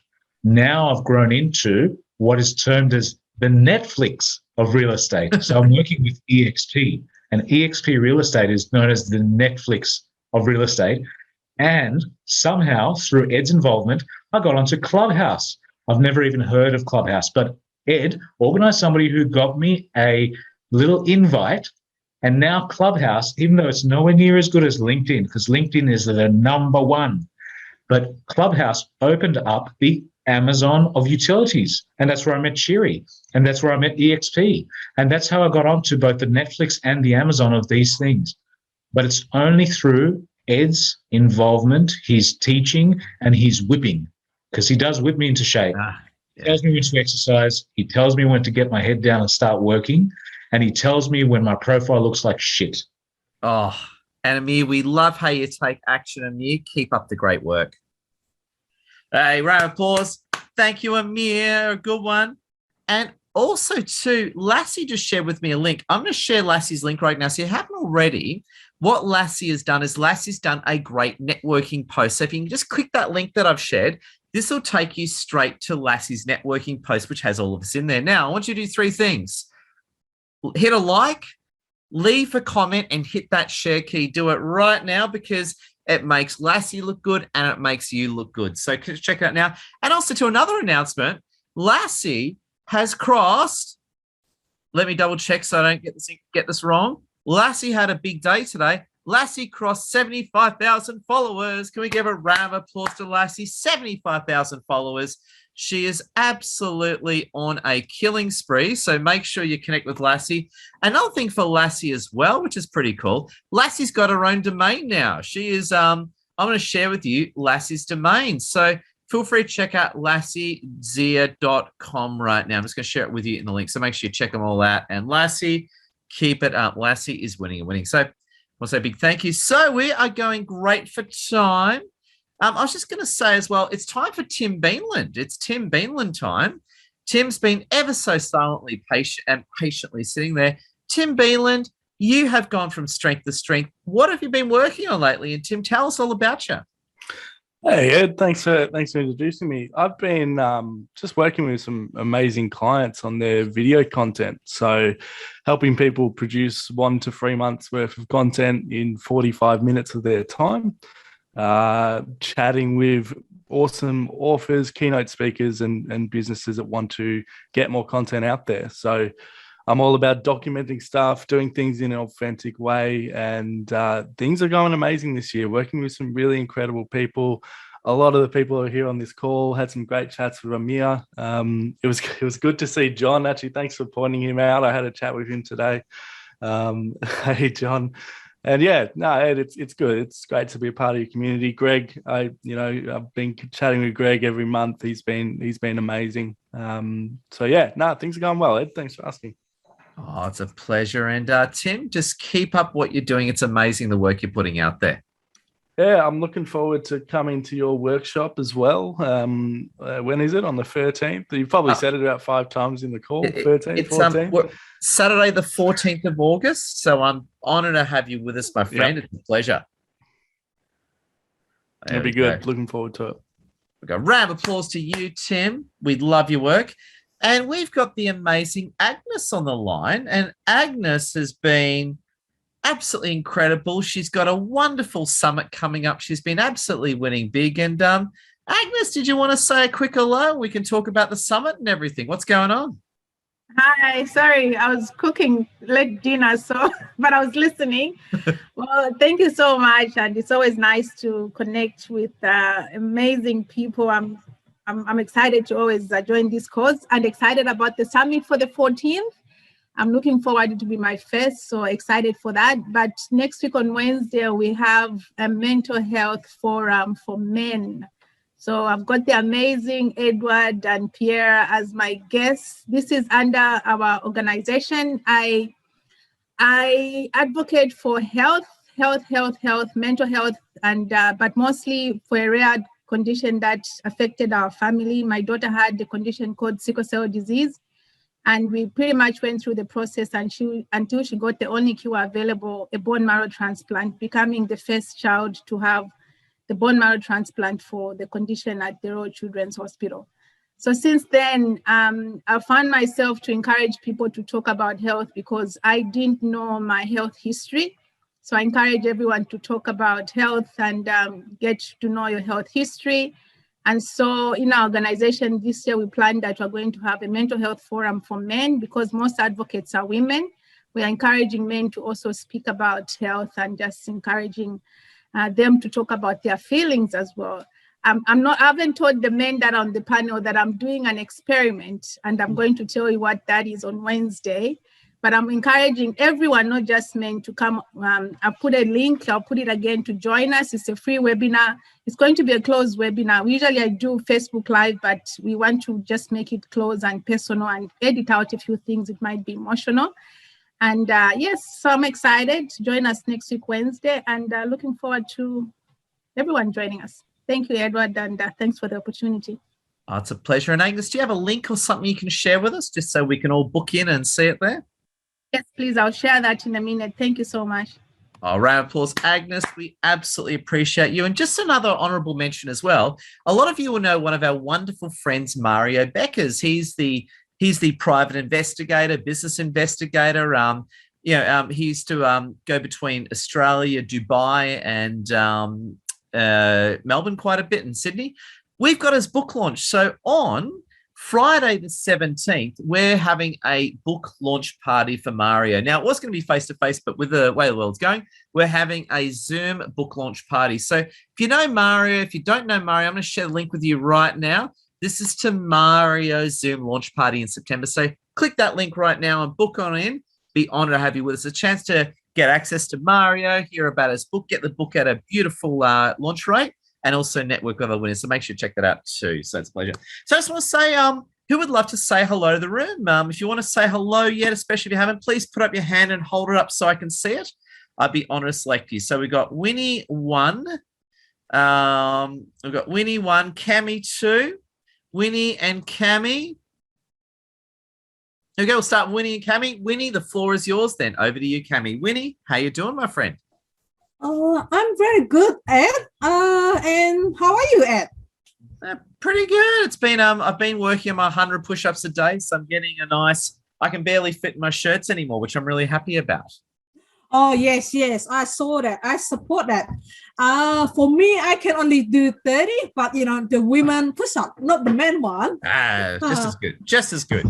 Now I've grown into what is termed as the Netflix of real estate. So I'm working with EXP, and EXP Real Estate is known as the Netflix of real estate. And somehow, through Ed's involvement, I got onto Clubhouse. I've never even heard of Clubhouse, but Ed organised somebody who got me a little invite, and now Clubhouse, even though it's nowhere near as good as LinkedIn, because LinkedIn is the number one, but Clubhouse opened up the Amazon of utilities. And that's where I met Shiri. And that's where I met EXP. And that's how I got onto both the Netflix and the Amazon of these things. But it's only through Ed's involvement, his teaching, and his whipping, because he does whip me into shape. He tells me when to exercise. He tells me when to get my head down and start working. And he tells me when my profile looks like shit. Oh, and Amir, we love how you take action, Amir. Keep up the great work. Hey, round of applause. Thank you, Amir. A good one. And also, too, Lassie just shared with me a link. I'm going to share Lassie's link right now. So if you haven't already, what Lassie has done is Lassie's done a great networking post. So if you can just click that link that I've shared, this will take you straight to Lassie's networking post, which has all of us in there. Now, I want you to do three things. Hit a like, leave a comment, and hit that share key. Do it right now because it makes Lassie look good and it makes you look good. So check it out now. And also to another announcement, Lassie has crossed, let me double check so I don't get this wrong. Lassie had a big day today. Lassie crossed 75,000 followers. Can we give a round of applause to Lassie? 75,000 followers. She is absolutely on a killing spree. So make sure you connect with Lassie. Another thing for Lassie as well, which is pretty cool. Lassie's got her own domain now. She is, I'm going to share with you Lassie's domain. So feel free to check out lassiezia.com right now. I'm just going to share it with you in the link. So make sure you check them all out. And Lassie, keep it up. Lassie is winning and winning. So I want to say a big thank you. So we are going great for time. I was just going to say as well, it's time for Tim Beanland. It's Tim Beanland time. Tim's been ever so silently patient and patiently sitting there. Tim Beanland, you have gone from strength to strength. What have you been working on lately? And Tim, tell us all about you. Hey Ed, thanks for introducing me. I've been just working with some amazing clients on their video content. So helping people produce 1 to 3 months worth of content in 45 minutes of their time. Chatting with awesome authors, keynote speakers, and businesses that want to get more content out there. So I'm all about documenting stuff, doing things in an authentic way, and things are going amazing this year, working with some really incredible people. A lot of the people who are here on this call had some great chats with Amir. It was good to see John. Actually, thanks for pointing him out. I had a chat with him today. Hey, John. And yeah, no, Ed, it's good. It's great to be a part of your community. Greg, I've been chatting with Greg every month. He's been amazing. So yeah, no, things are going well, Ed. Thanks for asking. Oh, it's a pleasure. And Tim, just keep up what you're doing. It's amazing the work you're putting out there. Yeah, I'm looking forward to coming to your workshop as well. When is it? On the 13th? You've probably said it about 5 times in the call. 13th, 14th? Saturday, the 14th of August. So I'm honored to have you with us, my friend. Yep. It's a pleasure. It'll be good. Looking forward to it. We've got a round of applause to you, Tim. We love your work. And we've got the amazing Agnes on the line. And Agnes has been absolutely incredible. She's got a wonderful summit coming up. She's been absolutely winning big. And Agnes, did you want to say a quick hello? We can talk about the summit and everything. What's going on? Hi, sorry, I was cooking late dinner, but I was listening. Well, thank you so much, and it's always nice to connect with amazing people. I'm excited to always join this course and excited about the summit for the 14th. I'm looking forward to be my first, so excited for that. But next week on Wednesday, we have a mental health forum for men. So I've got the amazing Edward and Pierre as my guests. This is under our organization. I advocate for health, mental health, and but mostly for a rare condition that affected our family. My daughter had a condition called sickle cell disease. And we pretty much went through the process until she got the only cure available, a bone marrow transplant, becoming the first child to have the bone marrow transplant for the condition at the Royal Children's Hospital. So since then, I found myself to encourage people to talk about health because I didn't know my health history. So I encourage everyone to talk about health and get to know your health history. And so in our organization this year, we planned that we're going to have a mental health forum for men because most advocates are women. We are encouraging men to also speak about health and just encouraging them to talk about their feelings as well. I haven't told the men that are on the panel that I'm doing an experiment, and I'm going to tell you what that is on Wednesday. But I'm encouraging everyone, not just men, to come. I'll put a link, I'll put it again to join us. It's a free webinar. It's going to be a closed webinar. Usually I do Facebook Live, but we want to just make it close and personal and edit out a few things. It might be emotional. And yes, so I'm excited to join us next week, Wednesday, and looking forward to everyone joining us. Thank you, Edward, and thanks for the opportunity. Oh, it's a pleasure. And Agnes, do you have a link or something you can share with us just so we can all book in and see it there? Yes, please. I'll share that in a minute. Thank you so much. All round of applause. Agnes, we absolutely appreciate you. And just another honourable mention as well. A lot of you will know one of our wonderful friends, Mario Beckers. He's the private investigator, business investigator. He used to go between Australia, Dubai, and Melbourne quite a bit, in Sydney. We've got his book launch. So on Friday the 17th, we're having a book launch party for Mario. Now, it was going to be face-to-face, but with the way the world's going, we're having a Zoom book launch party. So if you know Mario, if you don't know Mario, I'm going to share the link with you right now. This is to Mario's Zoom launch party in September. So click that link right now and book on in. Be honored to have you with us. A chance to get access to Mario, hear about his book, get the book at a beautiful launch rate, and also network with other winners. So make sure you check that out too. So it's a pleasure. So I just want to say, who would love to say hello to the room? If you want to say hello yet, especially if you haven't, please put up your hand and hold it up so I can see it. I'd be honored to select you. So we've got Winnie 1. We've got Winnie 1, Cami 2, Winnie and Cami. Okay, we'll start with Winnie and Cami. Winnie, the floor is yours then. Over to you, Cami. Winnie, how you doing, my friend? I'm very good, Ed. And how are you, Ed? Pretty good. It's been I've been working on my 100 push-ups a day, so I'm getting a nice. I can barely fit in my shirts anymore, which I'm really happy about. Oh yes, I saw that. I support that. For me, I can only do 30, but the women push-up, not the men one. Just as good. Just as good.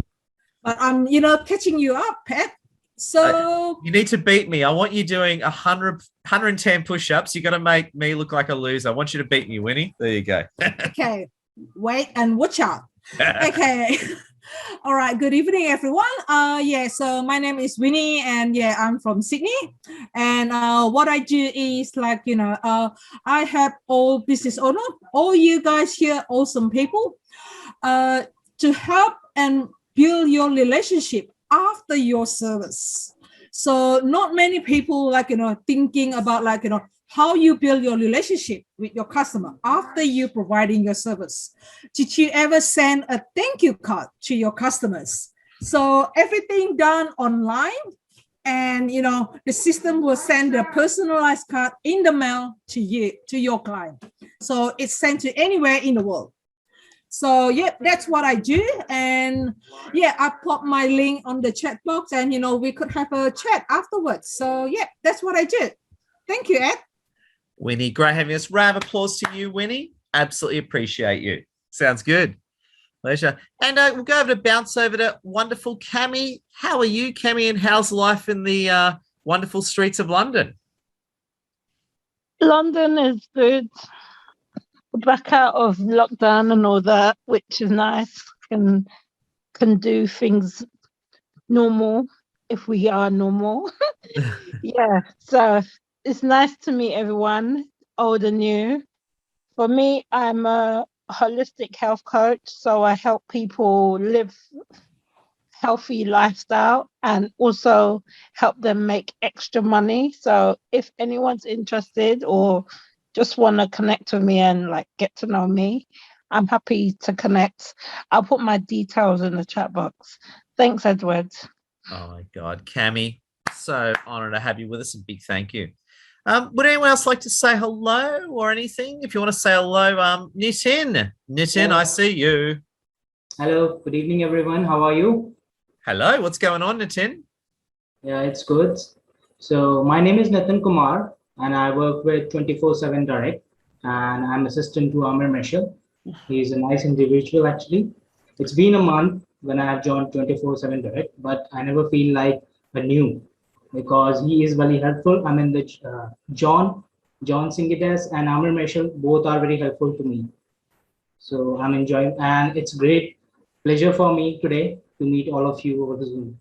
But I'm catching you up, Ed. So you need to beat me. I want you doing 110 push-ups. You got to make me look like a loser. I want you to beat me, Winnie. There you go. Okay, wait and watch out. Okay. All right. Good evening, everyone. So my name is Winnie, and I'm from Sydney. And what I do is I help all business owners, all you guys here, awesome people, to help and build your relationship after your service. So not many people thinking about how you build your relationship with your customer after you providing your service. Did you ever send a thank you card to your customers? So everything done online, and the system will send a personalized card in the mail to you, to your client. So it's sent to anywhere in the world. So that's what I do. And I put my link on the chat box, and we could have a chat afterwards. So that's what I do. Thank you, Ed. Winnie, great having us. Round of applause to you, Winnie. Absolutely appreciate you. Sounds good. Pleasure. And we'll go over to bounce over to wonderful Cami. How are you, Cami, and how's life in the wonderful streets of London? London is good. Back out of lockdown and all that, which is nice. Can do things normal if we are normal. So it's nice to meet everyone, old and new. For me, I'm a holistic health coach, so I help people live healthy lifestyle and also help them make extra money. So if anyone's interested or just want to connect with me and get to know me, I'm happy to connect. I'll put my details in the chat box. Thanks, Edward. Oh my God, Cami, so honored to have you with us, and big thank you. Would anyone else like to say hello or anything? If you want to say hello, Nitin. Nitin, I see you. Hello, good evening, everyone. How are you? Hello, what's going on, Nitin? Yeah, it's good. So my name is Nitin Kumar, and I work with 24/7 Direct, and I'm assistant to Amir Meshal. He's a nice individual, actually. It's been a month when I have joined 24/7 Direct, but I never feel like a new, because he is very helpful. I mean, the John Singidas and Amir Meshal, both are very helpful to me. So I'm enjoying, and it's great pleasure for me today to meet all of you over the Zoom.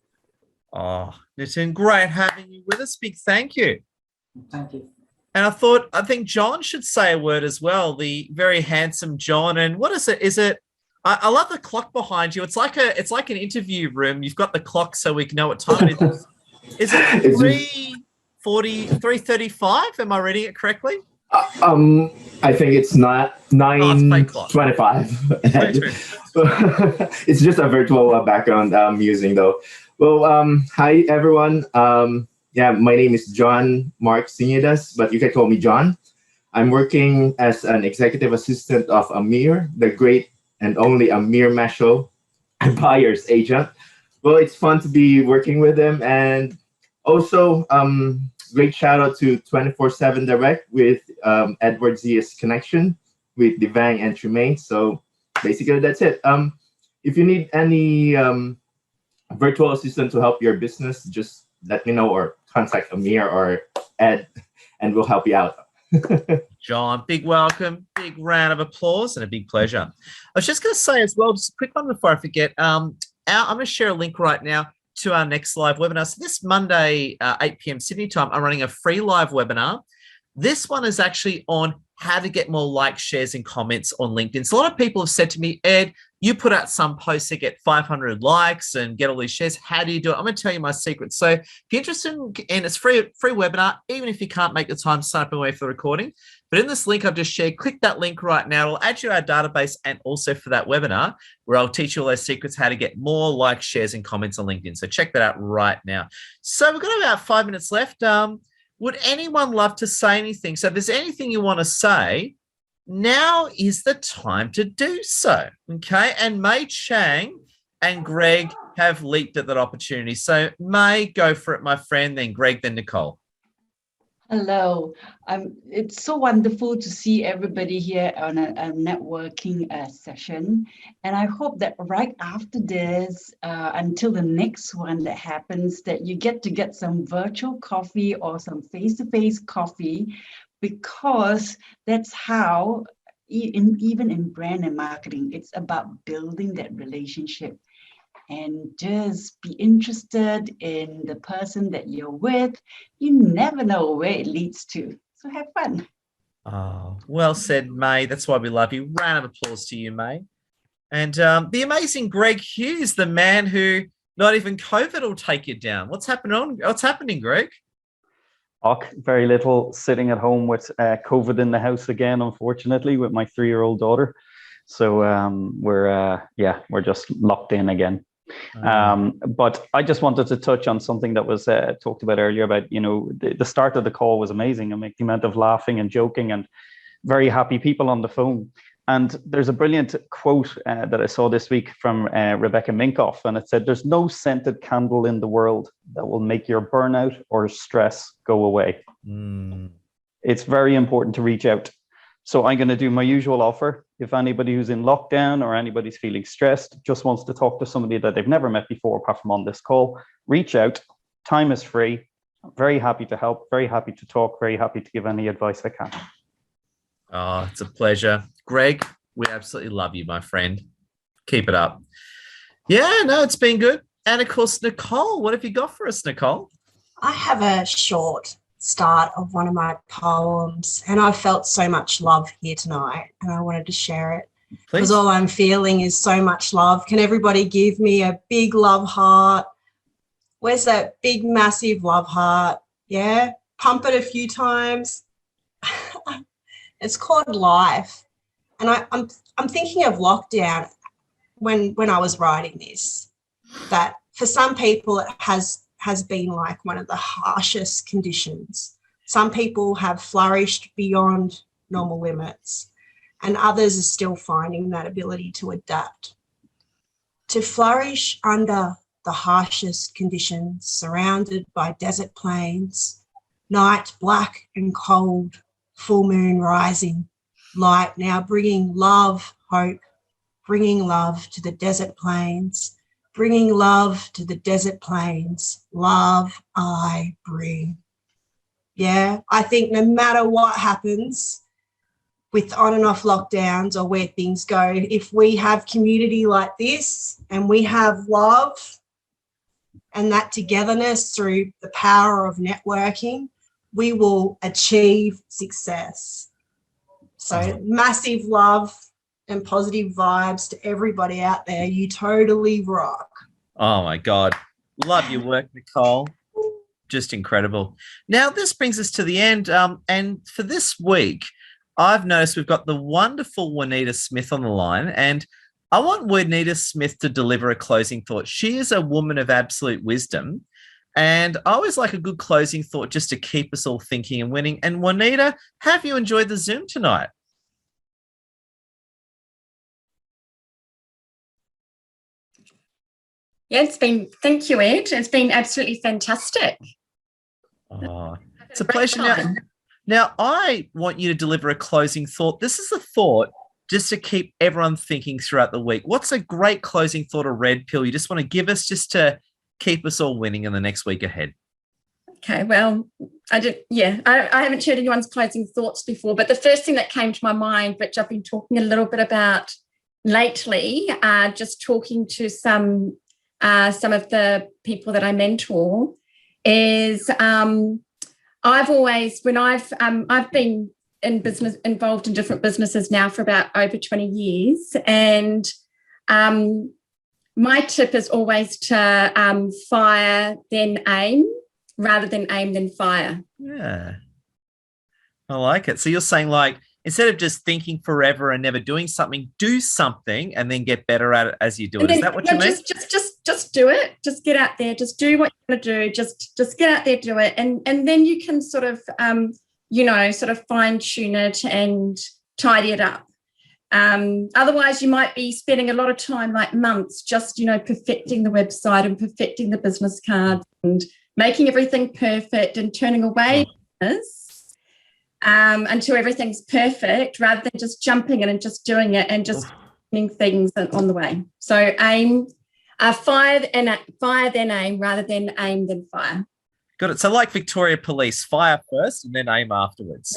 Oh, Nitin, great having you with us. Big thank you. Thank you. And I think John should say a word as well. The very handsome John. And what is it? Is it? I love the clock behind you. It's like an interview room. You've got the clock so we can know what time it is. Is it 3:40, 3:35? Am I reading it correctly? I think it's not 9:25. It's just a virtual background I'm using though. Well, hi everyone. My name is John Mark Sinidas, but you can call me John. I'm working as an executive assistant of Amir, the great and only Amir Meshal, a buyer's agent. Well, it's fun to be working with him, and also great shout out to 24/7 Direct with Edward Zia's connection with Devang and Tremaine. So basically that's it. if you need any virtual assistant to help your business, just let me know or contact Amir or Ed, and we'll help you out. John, big welcome, big round of applause, and a big pleasure. I was just going to say as well, just a quick one before I forget. I'm going to share a link right now to our next live webinar. So this Monday, 8 p.m. Sydney time, I'm running a free live webinar. This one is actually on how to get more likes, shares, and comments on LinkedIn. So a lot of people have said to me, Ed, you put out some posts that get 500 likes and get all these shares. How do you do it? I'm going to tell you my secret. So if you're interested in it's free webinar, even if you can't make the time, sign up and wait for the recording. But in this link I've just shared, click that link right now. It'll add you to our database and also for that webinar where I'll teach you all those secrets, how to get more likes, shares, and comments on LinkedIn. So check that out right now. So we've got about 5 minutes left. Would anyone love to say anything? So if there's anything you want to say, now is the time to do so, okay? And May Chang and Greg have leaped at that opportunity. So May, go for it, my friend, then Greg, then Nicole. Hello. It's so wonderful to see everybody here on a networking session. And I hope that right after this, until the next one that happens, that you get to get some virtual coffee or some face-to-face coffee, because that's how, even in brand and marketing, it's about building that relationship. And just be interested in the person that you're with. You never know where it leads to. So have fun. Oh, well said, May. That's why we love you. Round of applause to you, May. And the amazing Greg Hughes, the man who not even COVID will take you down. What's happening, Greg? Very little, sitting at home with COVID in the house again, unfortunately, with my 3-year-old daughter. So we're just locked in again. But I just wanted to touch on something that was talked about earlier about, the start of the call was amazing. The amount of laughing and joking and very happy people on the phone. And there's a brilliant quote that I saw this week from Rebecca Minkoff, and it said, "There's no scented candle in the world that will make your burnout or stress go away." It's very important to reach out. So I'm going to do my usual offer. If anybody who's in lockdown or anybody's feeling stressed, just wants to talk to somebody that they've never met before, apart from on this call, reach out. Time is free. I'm very happy to help, very happy to talk, very happy to give any advice I can. Oh, it's a pleasure. Greg, we absolutely love you, my friend. Keep it up. Yeah, no, it's been good. And of course, Nicole, what have you got for us, Nicole? I have a short start of one of my poems, and I felt so much love here tonight, and I wanted to share it. Because all I'm feeling is so much love. Can everybody give me a big love heart? Where's that big, massive love heart? Yeah, pump it a few times. It's called life. And I'm thinking of lockdown when I was writing this, that for some people it has been like one of the harshest conditions. Some people have flourished beyond normal limits, and others are still finding that ability to adapt. To flourish under the harshest conditions, surrounded by desert plains, night black and cold, full moon rising, light now bringing love, hope, bringing love to the desert plains, bringing love to the desert plains, love I bring. Yeah, I think no matter what happens with on and off lockdowns or where things go, if we have community like this and we have love and that togetherness through the power of networking, we will achieve success. So massive love and positive vibes to everybody out there. You totally rock. Oh my God. Love your work, Nicole. Just incredible. Now, this brings us to the end. And for this week, I've noticed we've got the wonderful Juanita Smith on the line, and I want Juanita Smith to deliver a closing thought. She is a woman of absolute wisdom, and I always like a good closing thought just to keep us all thinking and winning. And Juanita, have you enjoyed the Zoom tonight? Yeah, thank you, Ed. It's been absolutely fantastic. Oh, it's a pleasure. Now, I want you to deliver a closing thought. This is a thought just to keep everyone thinking throughout the week? What's a great closing thought or red pill you just want to give us just to keep us all winning in the next week ahead? Okay, well, I haven't shared anyone's closing thoughts before, but the first thing that came to my mind, which I've been talking a little bit about lately, just talking to some of the people that I mentor, is I've been involved in different businesses now for about over 20 years, and my tip is always to fire then aim, rather than aim then fire. Yeah, I like it. So you're saying, like, instead of just thinking forever and never doing something, do something and then get better at it as you do it. Is that what you mean? Just do it. Just get out there. Just do what you want to do. Just get out there, do it, and then you can sort of sort of fine tune it and tidy it up. Otherwise, you might be spending a lot of time, like months, just perfecting the website and perfecting the business cards and making everything perfect and turning away business until everything's perfect, rather than just jumping in and just doing it and just doing things on the way. So fire then aim, rather than aim then fire. Got it. So like Victoria Police, fire first and then aim afterwards.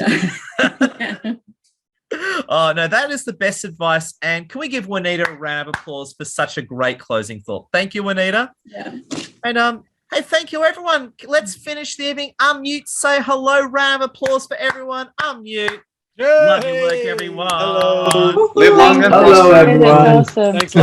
Oh, no, that is the best advice. And can we give Juanita a round of applause for such a great closing thought? Thank you, Juanita. Yeah. And hey, thank you, everyone. Let's finish the evening. Unmute, say hello. Round of applause for everyone. Unmute. Love your work, everyone. Hello. Live long and Hello, prosper. everyone. Awesome. Thanks.